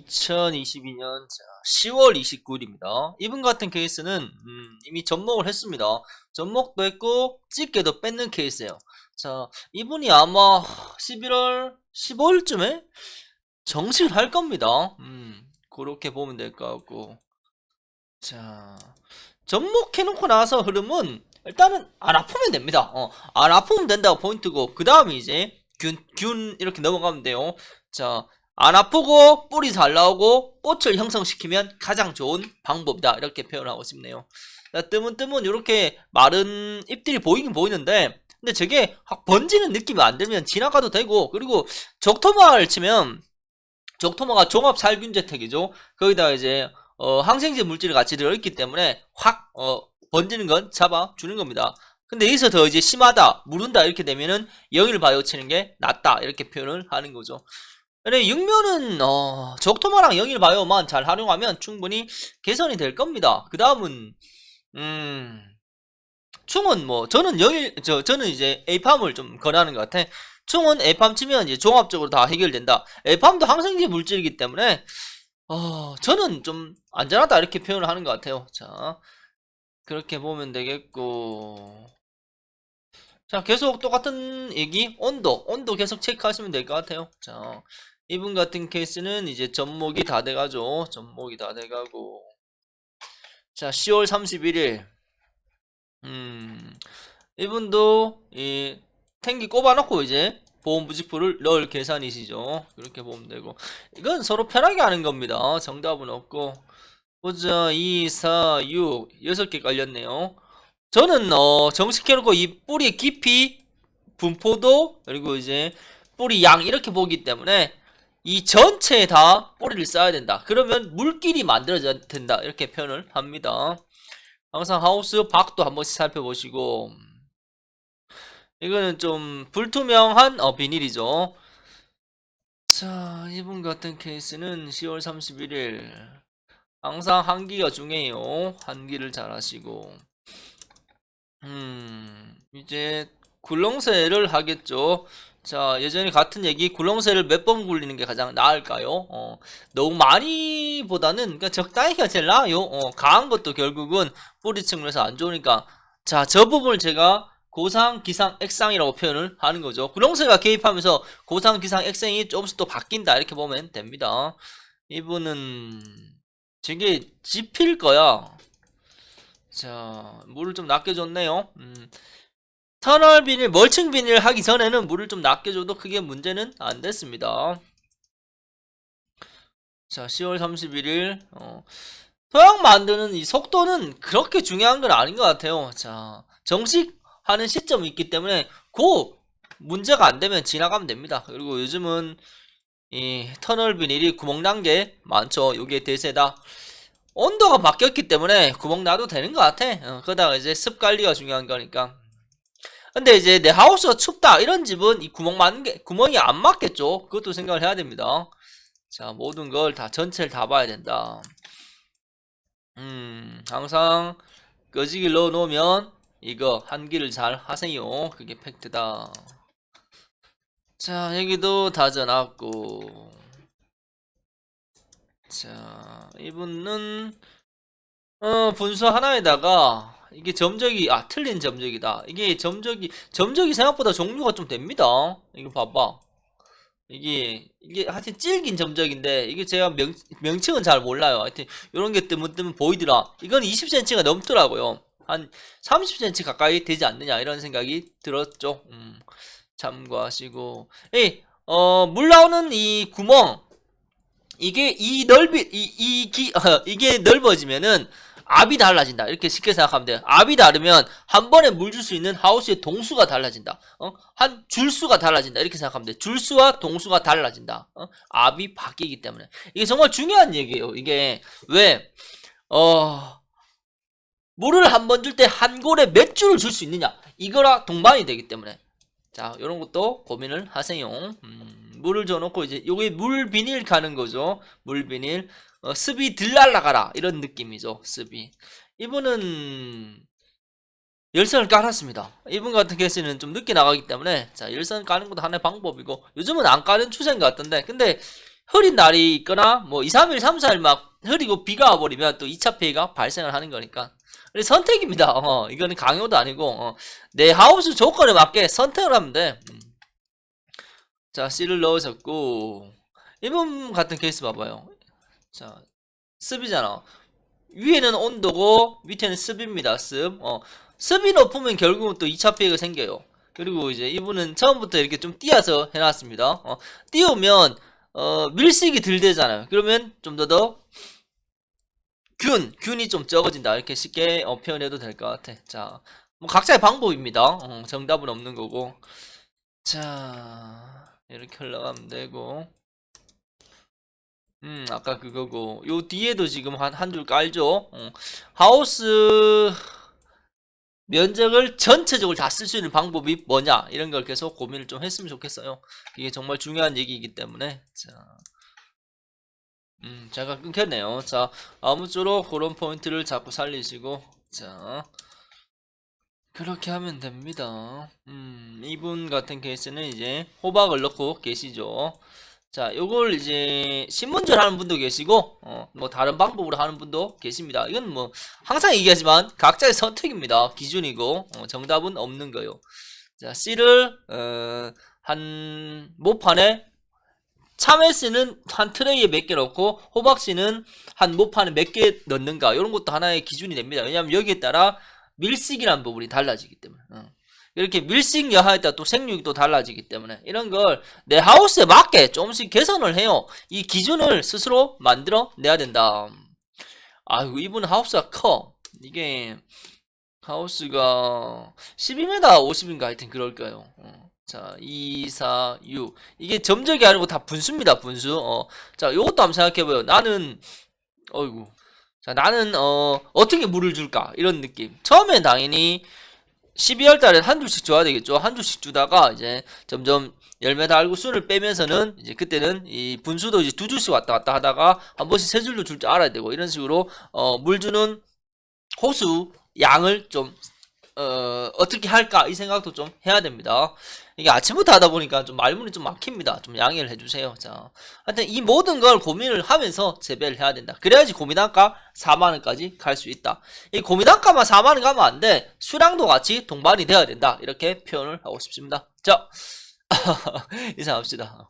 2022년 10월 29일입니다. 이분 같은 케이스는 이미 접목을 했습니다. 접목도 했고 집게도 뺏는 케이스예요. 자, 이분이 아마 11월 15일쯤에 정식을 할 겁니다. 그렇게 보면 될 것 같고, 자, 접목해놓고 나서 흐름은 일단은 안 아프면 됩니다. 안 아프면 된다고 포인트고, 그 다음에 이제 균 이렇게 넘어가면 돼요. 자, 안 아프고 뿌리 잘 나오고 꽃을 형성시키면 가장 좋은 방법이다, 이렇게 표현하고 싶네요. 자, 뜨문뜨문 이렇게 마른 잎들이 보이긴 보이는데, 근데 저게 확 번지는 느낌이 안 들면 지나가도 되고, 그리고 적토마를 치면 적토마가 종합살균제택이죠. 거기다가 이제 항생제 물질이 같이 들어있기 때문에 확 번지는 건 잡아주는 겁니다. 근데 여기서 더 이제 심하다, 무른다 이렇게 되면은 영일바이오 치는 게 낫다, 이렇게 표현을 하는 거죠. 근데 육면은 적토마랑 영일바이오만 잘 활용하면 충분히 개선이 될 겁니다. 그 다음은 충은 뭐 저는 이제 에이팜을 좀 권하는 것 같아. 충은 에이팜 치면 이제 종합적으로 다 해결된다. 에이팜도 항생제 물질이기 때문에 저는 좀 안전하다, 이렇게 표현을 하는 것 같아요. 자, 그렇게 보면 되겠고, 자, 계속 똑같은 얘기, 온도 계속 체크하시면 될 것 같아요. 자, 이분 같은 케이스는 이제 접목이 다 돼가죠. 접목이 다 돼가고, 자, 10월 31일 이분도 이 탱기 꼽아놓고 이제 보험부직포를 넣을 계산이시죠. 그렇게 보면 되고, 이건 서로 편하게 하는 겁니다. 정답은 없고. 보자, 2, 4, 6 6개 깔렸네요. 저는 정식해놓고 이 뿌리 깊이, 분포도, 그리고 이제 뿌리 양 이렇게 보기 때문에 이 전체에 다 뿌리를 쌓아야 된다. 그러면 물길이 만들어져야 된다, 이렇게 표현을 합니다. 항상 하우스 밖도 한 번씩 살펴보시고, 이거는 좀 불투명한 비닐이죠. 자, 이분 같은 케이스는 10월 31일 항상 한기가 중요해요. 한기를 잘 하시고, 이제 굴렁쇠를 하겠죠. 자, 예전에 같은 얘기, 굴렁쇠를 몇 번 굴리는 게 가장 나을까요? 너무 많이 보다는, 그러니까 적당히가 제일 나아요. 강한 것도 결국은 뿌리 측면에서 안 좋으니까. 자, 저 부분을 제가 고상, 기상, 액상이라고 표현을 하는 거죠. 굴렁쇠가 개입하면서 고상, 기상, 액상이 조금씩 또 바뀐다, 이렇게 보면 됩니다. 이분은 되게 집힐 거야. 자, 물을 좀 낮게 줬네요. 터널 비닐, 멀칭 비닐 하기 전에는 물을 좀 낮게 줘도 크게 문제는 안 됐습니다. 자, 10월 31일 토양 만드는 이 속도는 그렇게 중요한 건 아닌 것 같아요. 자, 정식 하는 시점이 있기 때문에 그 문제가 안 되면 지나가면 됩니다. 그리고 요즘은 이 터널 비닐이 구멍 난 게 많죠. 요게 대세다. 온도가 바뀌었기 때문에 구멍 나도 되는 것 같아. 그러다가 이제 습 관리가 중요한 거니까. 근데 이제 내 하우스가 춥다 이런 집은 이 구멍이 안 맞겠죠. 그것도 생각을 해야 됩니다. 자, 모든 걸 다 전체를 다 봐야 된다. 항상 끄지기를 넣어 놓으면 이거 한기를 잘 하세요. 그게 팩트다. 자, 여기도 다 져놨고, 자, 이분은 분수 하나에다가 이게 점적이 틀린 점적이다. 이게 점적이 생각보다 종류가 좀 됩니다. 이거 봐봐. 이게 하여튼 질긴 점적인데, 이게 제가 명칭은 잘 몰라요. 하여튼 요런 게 뜨문 보이더라. 이건 20cm가 넘더라고요. 한 30cm 가까이 되지 않느냐, 이런 생각이 들었죠. 참고하시고, 물 나오는 이 구멍, 이게 이게 넓어지면은 압이 달라진다, 이렇게 쉽게 생각하면 돼요. 압이 다르면 한 번에 물 줄 수 있는 하우스의 동수가 달라진다. 한 줄수가 달라진다, 이렇게 생각하면 돼. 줄수와 동수가 달라진다. 압이 바뀌기 때문에. 이게 정말 중요한 얘기예요. 이게 왜 물을 한 번 줄 때 한 골에 몇 줄을 줄 수 있느냐, 이거랑 동반이 되기 때문에. 자, 요런 것도 고민을 하세요. 물을 줘놓고 이제 요게 물 비닐 가는 거죠. 물 비닐. 습이 들 날라가라, 이런 느낌이죠. 습이. 이분은 열선을 깔았습니다. 이분 같은 케이스는 좀 늦게 나가기 때문에, 자, 열선 까는 것도 하나의 방법이고, 요즘은 안 까는 추세인 것 같던데, 근데 흐린 날이 있거나 뭐 2, 3일, 3, 4일 막 흐리고 비가 와버리면 또 2차 피해가 발생을 하는 거니까. 그래서 선택입니다. 이거는 강요도 아니고 내 하우스 조건에 맞게 선택을 하면 돼. 자, C를 넣으셨고 이분 같은 케이스 봐봐요. 자, 습이잖아. 위에는 온도고 밑에는 습입니다. 습. 습이 높으면 결국은 또 2차 피해가 생겨요. 그리고 이제 이분은 처음부터 이렇게 좀 띄어서 해놨습니다. 띄우면 밀식이 덜 되잖아요. 그러면 좀 더 균이 좀 적어진다. 이렇게 쉽게 표현해도 될 것 같아. 자, 뭐 각자의 방법입니다. 정답은 없는 거고. 자, 이렇게 흘러가면 되고. 아까 그거고. 요 뒤에도 지금 한 줄 깔죠? 하우스 면적을 전체적으로 다 쓸 수 있는 방법이 뭐냐? 이런 걸 계속 고민을 좀 했으면 좋겠어요. 이게 정말 중요한 얘기이기 때문에. 자. 잠깐 끊겼네요. 자, 아무쪼록 그런 포인트를 자꾸 살리시고, 자, 그렇게 하면 됩니다. 이분 같은 케이스는 이제 호박을 넣고 계시죠. 자, 요걸 이제 신문절 하는 분도 계시고, 뭐 다른 방법으로 하는 분도 계십니다. 이건 뭐 항상 얘기하지만 각자의 선택입니다. 기준이고, 정답은 없는 거요. 자, C를 한 모판에 참외씨는 한 트레이에 몇 개 넣고 호박씨는 한 모판에 몇 개 넣는가 이런 것도 하나의 기준이 됩니다. 왜냐하면 여기에 따라 밀식이라는 부분이 달라지기 때문에 이렇게 밀식 여하에 따라 또 생육이 또 달라지기 때문에 이런 걸 내 하우스에 맞게 조금씩 개선을 해요. 이 기준을 스스로 만들어 내야 된다. 아이고 이분 하우스가 커. 이게 하우스가 12m 50인가 하여튼 그럴 거예요. 자, 2, 4, 6. 이게 점적이 아니고 다 분수입니다, 분수. 자, 요것도 한번 생각해봐요. 나는, 어이구. 자, 나는, 어떻게 물을 줄까? 이런 느낌. 처음엔 당연히 12월 달엔 한 줄씩 줘야 되겠죠. 한 줄씩 주다가 이제 점점 열매 달고 순을 빼면서는 이제 그때는 이 분수도 이제 두 줄씩 왔다 갔다 하다가 한 번씩 세 줄로 줄 줄 알아야 되고 이런 식으로, 물 주는 호수 양을 좀, 어떻게 할까? 이 생각도 좀 해야 됩니다. 이게 아침부터 하다 보니까 좀 말문이 좀 막힙니다. 좀 양해를 해주세요. 자, 하여튼 이 모든 걸 고민을 하면서 재배를 해야 된다. 그래야지 고민한가 4만원까지 갈 수 있다. 이 고민한가만 4만원 가면 안 돼. 수량도 같이 동반이 돼야 된다. 이렇게 표현을 하고 싶습니다. 자, 이상합시다.